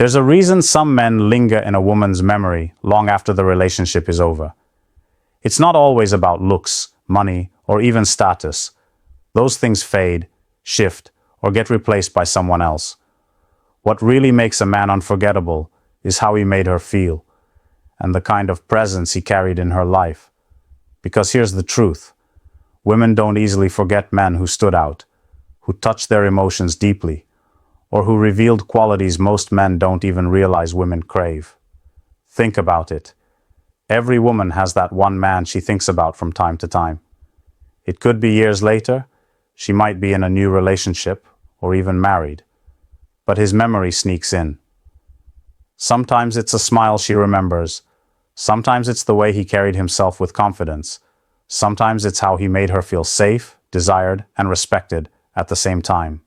There's a reason some men linger in a woman's memory long after the relationship is over. It's not always about looks, money, or even status. Those things fade, shift, or get replaced by someone else. What really makes a man unforgettable is how he made her feel, and the kind of presence he carried in her life. Because here's the truth. Women don't easily forget men who stood out, who touched their emotions deeply, or who revealed qualities most men don't even realize women crave. Think about it. Every woman has that one man she thinks about from time to time. It could be years later, she might be in a new relationship, or even married. But his memory sneaks in. Sometimes it's a smile she remembers. Sometimes it's the way he carried himself with confidence. Sometimes it's how he made her feel safe, desired, and respected at the same time.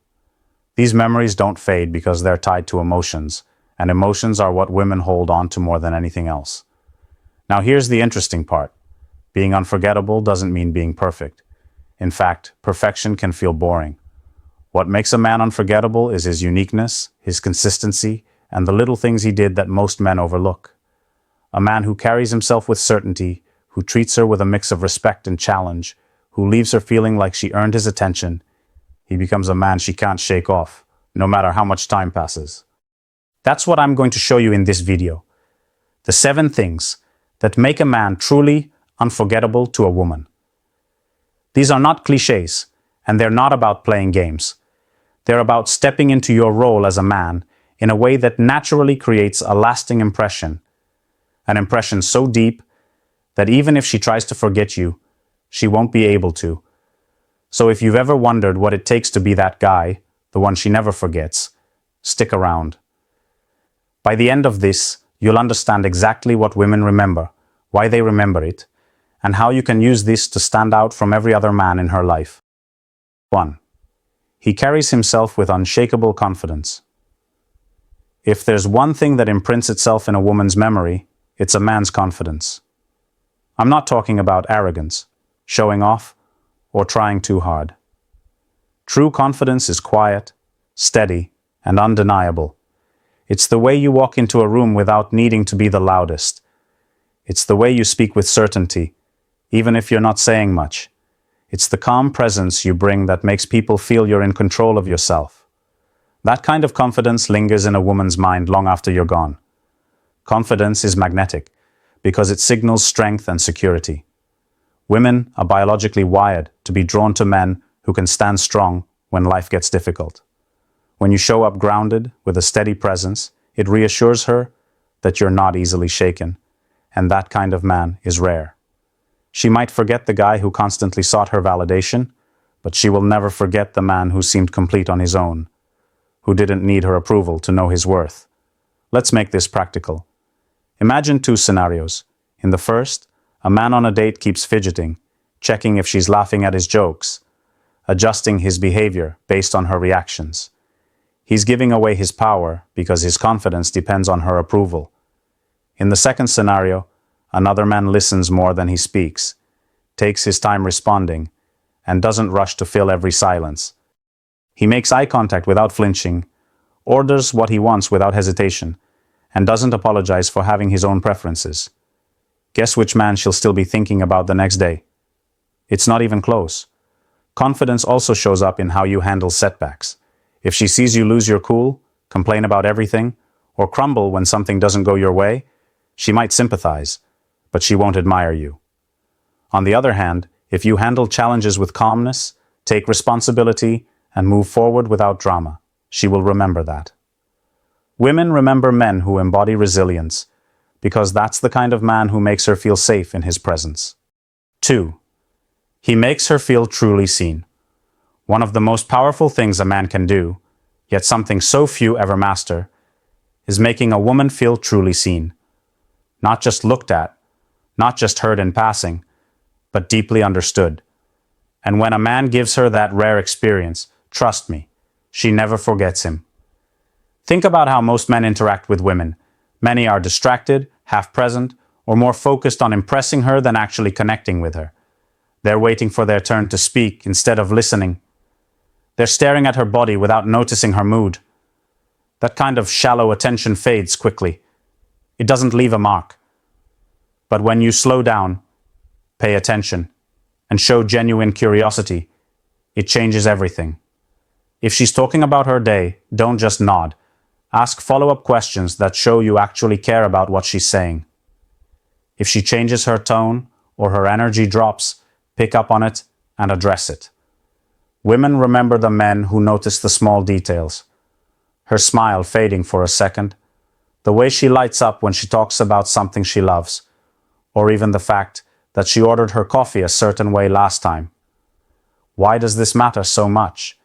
These memories don't fade because they're tied to emotions, and emotions are what women hold on to more than anything else. Now here's the interesting part. Being unforgettable doesn't mean being perfect. In fact, perfection can feel boring. What makes a man unforgettable is his uniqueness, his consistency, and the little things he did that most men overlook. A man who carries himself with certainty, who treats her with a mix of respect and challenge, who leaves her feeling like she earned his attention. He becomes a man she can't shake off, no matter how much time passes. That's what I'm going to show you in this video. The 7 things that make a man truly unforgettable to a woman. These are not clichés, and they're not about playing games. They're about stepping into your role as a man in a way that naturally creates a lasting impression. An impression so deep that even if she tries to forget you, she won't be able to. So if you've ever wondered what it takes to be that guy, the one she never forgets, stick around. By the end of this, you'll understand exactly what women remember, why they remember it, and how you can use this to stand out from every other man in her life. 1. He carries himself with unshakable confidence. If there's one thing that imprints itself in a woman's memory, it's a man's confidence. I'm not talking about arrogance, showing off, or trying too hard. True confidence is quiet, steady, and undeniable. It's the way you walk into a room without needing to be the loudest. It's the way you speak with certainty, even if you're not saying much. It's the calm presence you bring that makes people feel you're in control of yourself. That kind of confidence lingers in a woman's mind long after you're gone. Confidence is magnetic because it signals strength and security. Women are biologically wired to be drawn to men who can stand strong when life gets difficult. When you show up grounded with a steady presence, it reassures her that you're not easily shaken, and that kind of man is rare. She might forget the guy who constantly sought her validation, but she will never forget the man who seemed complete on his own, who didn't need her approval to know his worth. Let's make this practical. Imagine 2 scenarios. In the first, a man on a date keeps fidgeting, checking if she's laughing at his jokes, adjusting his behavior based on her reactions. He's giving away his power because his confidence depends on her approval. In the second scenario, another man listens more than he speaks, takes his time responding, and doesn't rush to fill every silence. He makes eye contact without flinching, orders what he wants without hesitation, and doesn't apologize for having his own preferences. Guess which man she'll still be thinking about the next day? It's not even close. Confidence also shows up in how you handle setbacks. If she sees you lose your cool, complain about everything, or crumble when something doesn't go your way, she might sympathize, but she won't admire you. On the other hand, if you handle challenges with calmness, take responsibility, and move forward without drama, she will remember that. Women remember men who embody resilience, because that's the kind of man who makes her feel safe in his presence. 2. He makes her feel truly seen. One of the most powerful things a man can do, yet something so few ever master, is making a woman feel truly seen. Not just looked at, not just heard in passing, but deeply understood. And when a man gives her that rare experience, trust me, she never forgets him. Think about how most men interact with women. Many are distracted, half-present, or more focused on impressing her than actually connecting with her. They're waiting for their turn to speak instead of listening. They're staring at her body without noticing her mood. That kind of shallow attention fades quickly. It doesn't leave a mark. But when you slow down, pay attention, and show genuine curiosity, it changes everything. If she's talking about her day, don't just nod. Ask follow-up questions that show you actually care about what she's saying. If she changes her tone or her energy drops, pick up on it and address it. Women remember the men who notice the small details. Her smile fading for a second, the way she lights up when she talks about something she loves, or even the fact that she ordered her coffee a certain way last time. Why does this matter so much?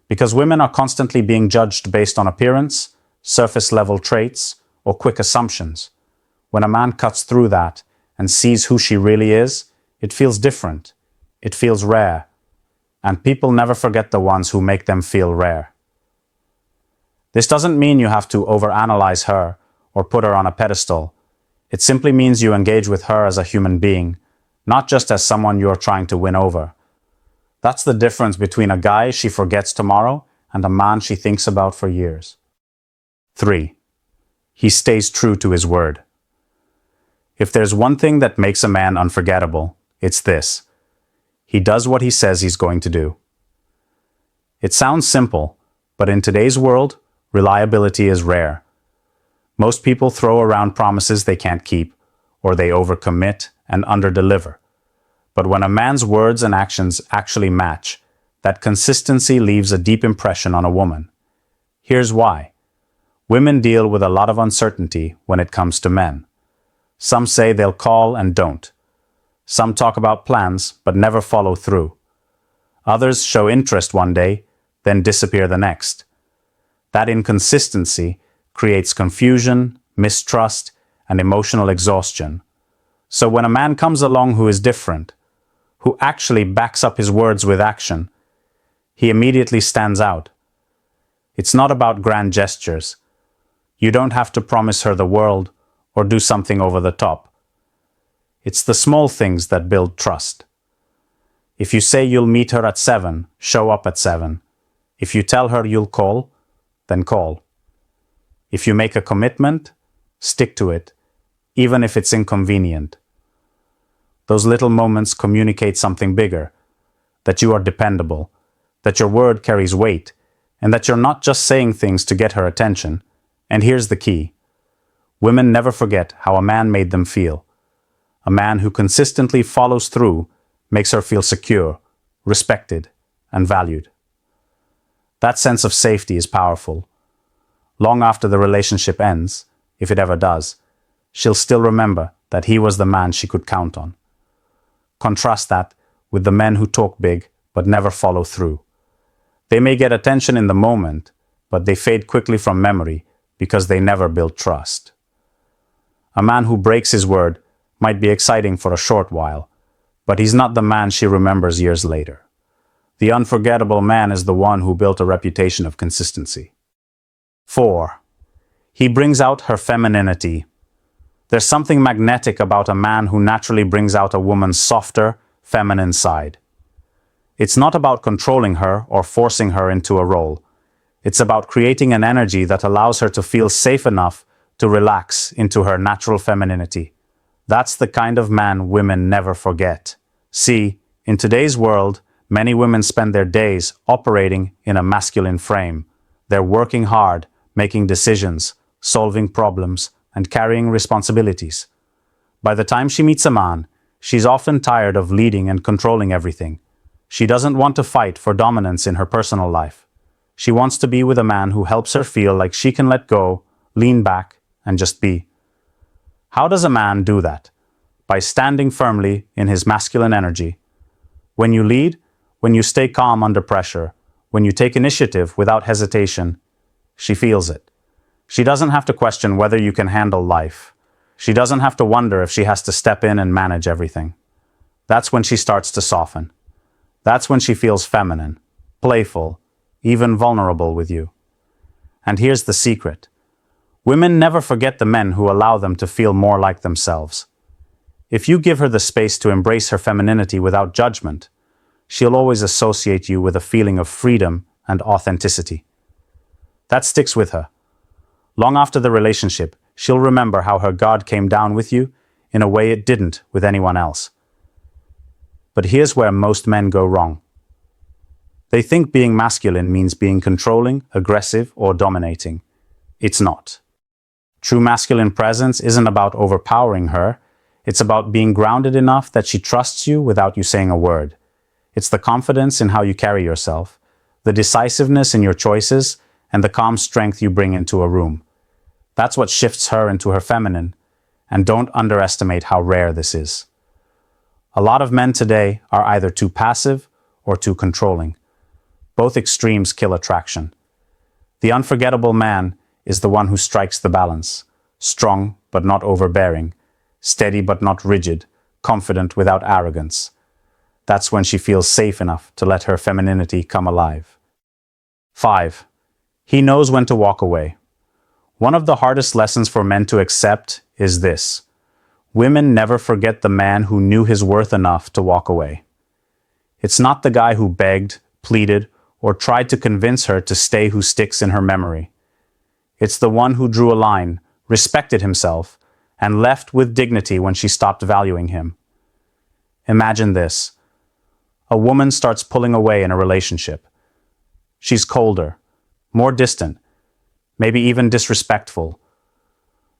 Because women are constantly being judged based on appearance, surface-level traits, or quick assumptions. When a man cuts through that and sees who she really is, it feels different. It feels rare. And people never forget the ones who make them feel rare. This doesn't mean you have to overanalyze her or put her on a pedestal. It simply means you engage with her as a human being, not just as someone you're trying to win over. That's the difference between a guy she forgets tomorrow and a man she thinks about for years. 3. He stays true to his word. If there's one thing that makes a man unforgettable, it's this. He does what he says he's going to do. It sounds simple, but in today's world, reliability is rare. Most people throw around promises they can't keep, or they overcommit and underdeliver. But when a man's words and actions actually match, that consistency leaves a deep impression on a woman. Here's why. Women deal with a lot of uncertainty when it comes to men. Some say they'll call and don't. Some talk about plans but never follow through. Others show interest one day, then disappear the next. That inconsistency creates confusion, mistrust, and emotional exhaustion. So when a man comes along who is different, who actually backs up his words with action, he immediately stands out. It's not about grand gestures. You don't have to promise her the world or do something over the top. It's the small things that build trust. If you say you'll meet her at 7, show up at 7. If you tell her you'll call, then call. If you make a commitment, stick to it, even if it's inconvenient. Those little moments communicate something bigger, that you are dependable, that your word carries weight, and that you're not just saying things to get her attention. And here's the key. Women never forget how a man made them feel. A man who consistently follows through makes her feel secure, respected, and valued. That sense of safety is powerful. Long after the relationship ends, if it ever does, she'll still remember that he was the man she could count on. Contrast that with the men who talk big but never follow through. They may get attention in the moment, but they fade quickly from memory because they never build trust. A man who breaks his word might be exciting for a short while, but he's not the man she remembers years later. The unforgettable man is the one who built a reputation of consistency. 4. He brings out her femininity. There's something magnetic about a man who naturally brings out a woman's softer, feminine side. It's not about controlling her or forcing her into a role. It's about creating an energy that allows her to feel safe enough to relax into her natural femininity. That's the kind of man women never forget. See, in today's world, many women spend their days operating in a masculine frame. They're working hard, making decisions, solving problems, and carrying responsibilities. By the time she meets a man, she's often tired of leading and controlling everything. She doesn't want to fight for dominance in her personal life. She wants to be with a man who helps her feel like she can let go, lean back, and just be. How does a man do that? By standing firmly in his masculine energy. When you lead, when you stay calm under pressure, when you take initiative without hesitation, she feels it. She doesn't have to question whether you can handle life. She doesn't have to wonder if she has to step in and manage everything. That's when she starts to soften. That's when she feels feminine, playful, even vulnerable with you. And here's the secret. Women never forget the men who allow them to feel more like themselves. If you give her the space to embrace her femininity without judgment, she'll always associate you with a feeling of freedom and authenticity. That sticks with her. Long after the relationship, she'll remember how her guard came down with you in a way it didn't with anyone else. But here's where most men go wrong. They think being masculine means being controlling, aggressive, or dominating. It's not. True masculine presence isn't about overpowering her. It's about being grounded enough that she trusts you without you saying a word. It's the confidence in how you carry yourself, the decisiveness in your choices, and the calm strength you bring into a room. That's what shifts her into her feminine, and don't underestimate how rare this is. A lot of men today are either too passive or too controlling. Both extremes kill attraction. The unforgettable man is the one who strikes the balance, strong but not overbearing, steady but not rigid, confident without arrogance. That's when she feels safe enough to let her femininity come alive. 5. He knows when to walk away. One of the hardest lessons for men to accept is this: women never forget the man who knew his worth enough to walk away. It's not the guy who begged, pleaded, or tried to convince her to stay who sticks in her memory. It's the one who drew a line, respected himself, and left with dignity when she stopped valuing him. Imagine this. A woman starts pulling away in a relationship. She's colder, more distant, maybe even disrespectful.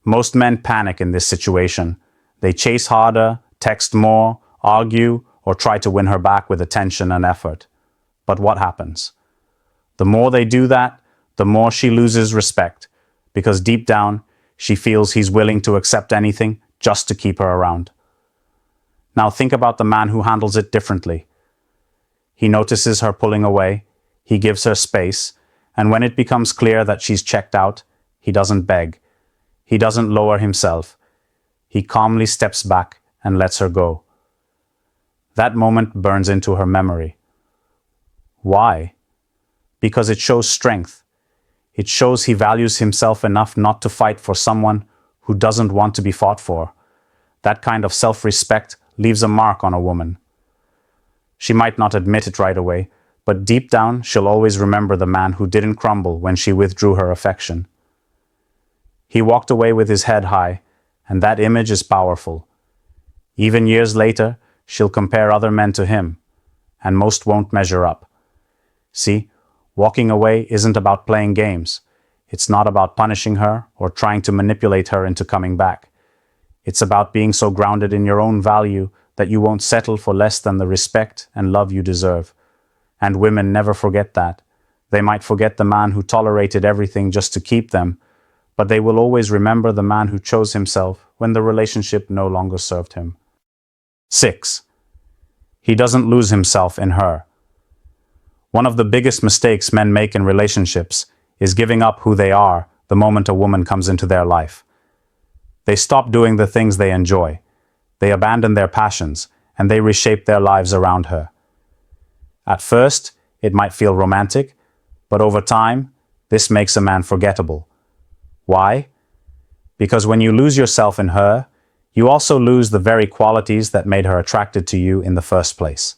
Most men panic in this situation. They chase harder, text more, argue, or try to win her back with attention and effort. But what happens? The more they do that, the more she loses respect, because deep down, she feels he's willing to accept anything just to keep her around. Now think about the man who handles it differently. He notices her pulling away, he gives her space, and when it becomes clear that she's checked out, he doesn't beg. He doesn't lower himself. He calmly steps back and lets her go. That moment burns into her memory. Why? Because it shows strength. It shows he values himself enough not to fight for someone who doesn't want to be fought for. That kind of self-respect leaves a mark on a woman. She might not admit it right away, but deep down she'll always remember the man who didn't crumble when she withdrew her affection. He walked away with his head high, and that image is powerful. Even years later, she'll compare other men to him, and most won't measure up. See, walking away isn't about playing games. It's not about punishing her or trying to manipulate her into coming back. It's about being so grounded in your own value that you won't settle for less than the respect and love you deserve. And women never forget that. They might forget the man who tolerated everything just to keep them, but they will always remember the man who chose himself when the relationship no longer served him. 6. He doesn't lose himself in her. One of the biggest mistakes men make in relationships is giving up who they are the moment a woman comes into their life. They stop doing the things they enjoy. They abandon their passions, and they reshape their lives around her. At first, it might feel romantic, but over time, this makes a man forgettable. Why? Because when you lose yourself in her, you also lose the very qualities that made her attracted to you in the first place.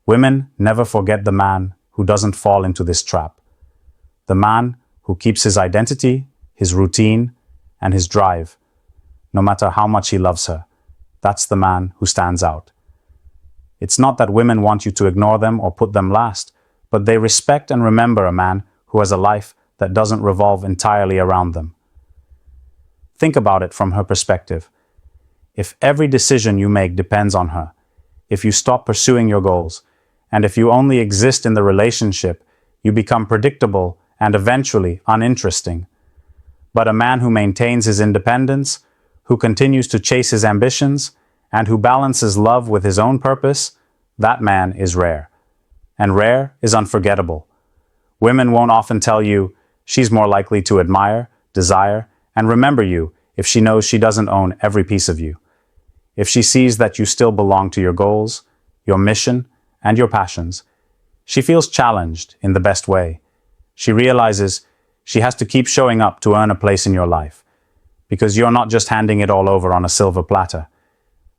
Women never forget the man who doesn't fall into this trap. The man who keeps his identity, his routine, and his drive, no matter how much he loves her. That's the man who stands out. It's not that women want you to ignore them or put them last, but they respect and remember a man who has a life that doesn't revolve entirely around them. Think about it from her perspective. If every decision you make depends on her, if you stop pursuing your goals, and if you only exist in the relationship, you become predictable and eventually uninteresting. But a man who maintains his independence, who continues to chase his ambitions, and who balances love with his own purpose, that man is rare. And rare is unforgettable. Women won't often tell you she's more likely to admire, desire, and remember you if she knows she doesn't own every piece of you. If she sees that you still belong to your goals, your mission, and your passions, she feels challenged in the best way. She realizes she has to keep showing up to earn a place in your life, because you're not just handing it all over on a silver platter.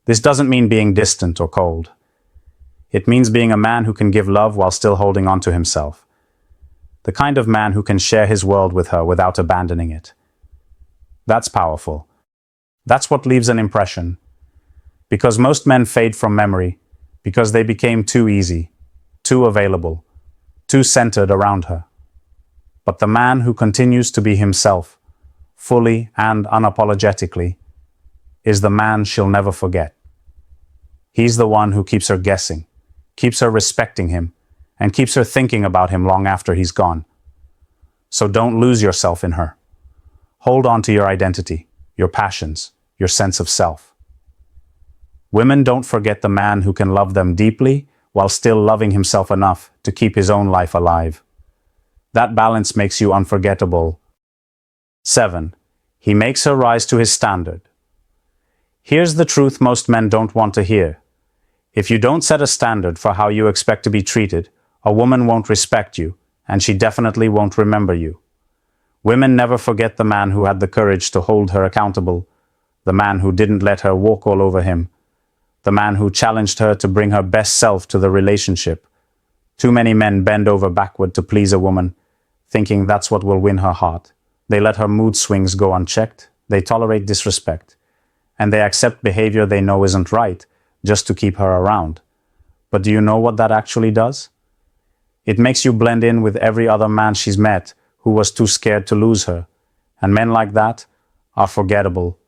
This doesn't mean being distant or cold. It means being a man who can give love while still holding on to himself. The kind of man who can share his world with her without abandoning it. That's powerful. That's what leaves an impression. Because most men fade from memory, because they became too easy, too available, too centered around her. But the man who continues to be himself, fully and unapologetically, is the man she'll never forget. He's the one who keeps her guessing, keeps her respecting him, and keeps her thinking about him long after he's gone. So don't lose yourself in her. Hold on to your identity, your passions, your sense of self. Women don't forget the man who can love them deeply while still loving himself enough to keep his own life alive. That balance makes you unforgettable. 7. He makes her rise to his standard. Here's the truth most men don't want to hear. If you don't set a standard for how you expect to be treated, a woman won't respect you, and she definitely won't remember you. Women never forget the man who had the courage to hold her accountable, the man who didn't let her walk all over him, the man who challenged her to bring her best self to the relationship. Too many men bend over backward to please a woman, thinking that's what will win her heart. They let her mood swings go unchecked, they tolerate disrespect, and they accept behavior they know isn't right, just to keep her around. But do you know what that actually does? It makes you blend in with every other man she's met who was too scared to lose her. And men like that are forgettable.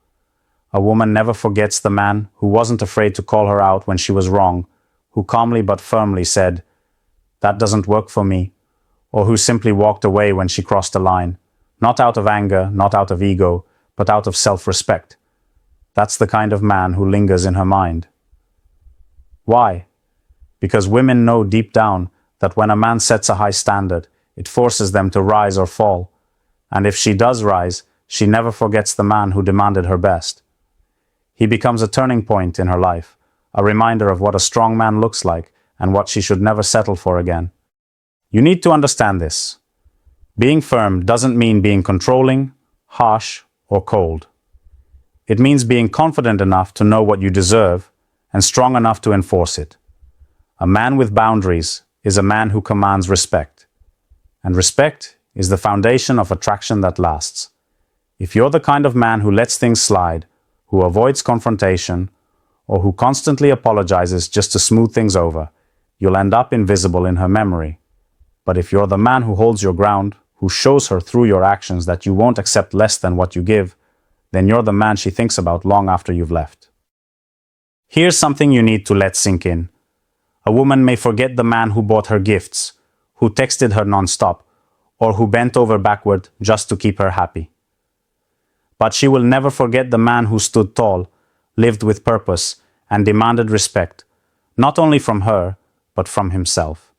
A woman never forgets the man who wasn't afraid to call her out when she was wrong, who calmly but firmly said, "That doesn't work for me," or who simply walked away when she crossed a line, not out of anger, not out of ego, but out of self-respect. That's the kind of man who lingers in her mind. Why? Because women know deep down that when a man sets a high standard, it forces them to rise or fall. And if she does rise, she never forgets the man who demanded her best. He becomes a turning point in her life, a reminder of what a strong man looks like and what she should never settle for again. You need to understand this. Being firm doesn't mean being controlling, harsh, or cold. It means being confident enough to know what you deserve and strong enough to enforce it. A man with boundaries is a man who commands respect. And respect is the foundation of attraction that lasts. If you're the kind of man who lets things slide, who avoids confrontation, or who constantly apologizes just to smooth things over, you'll end up invisible in her memory. But if you're the man who holds your ground, who shows her through your actions that you won't accept less than what you give, then you're the man she thinks about long after you've left. Here's something you need to let sink in. A woman may forget the man who bought her gifts, who texted her nonstop, or who bent over backward just to keep her happy. But she will never forget the man who stood tall, lived with purpose, and demanded respect, not only from her, but from himself.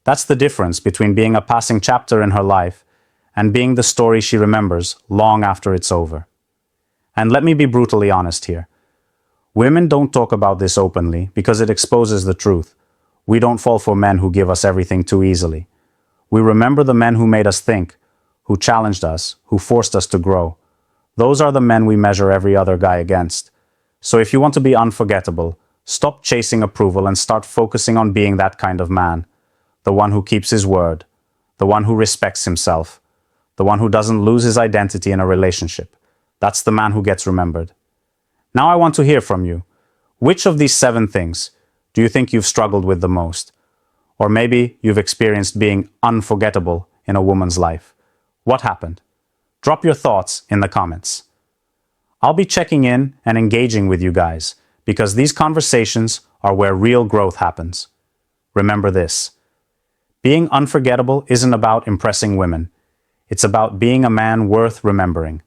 That's the difference between being a passing chapter in her life and being the story she remembers long after it's over. And let me be brutally honest here. Women don't talk about this openly because it exposes the truth. We don't fall for men who give us everything too easily. We remember the men who made us think, who challenged us, who forced us to grow. Those are the men we measure every other guy against. So if you want to be unforgettable, stop chasing approval and start focusing on being that kind of man. The one who keeps his word, the one who respects himself, the one who doesn't lose his identity in a relationship. That's the man who gets remembered. Now I want to hear from you. Which of these 7 things do you think you've struggled with the most? Or maybe you've experienced being unforgettable in a woman's life. What happened? Drop your thoughts in the comments. I'll be checking in and engaging with you guys because these conversations are where real growth happens. Remember this. Being unforgettable isn't about impressing women. It's about being a man worth remembering.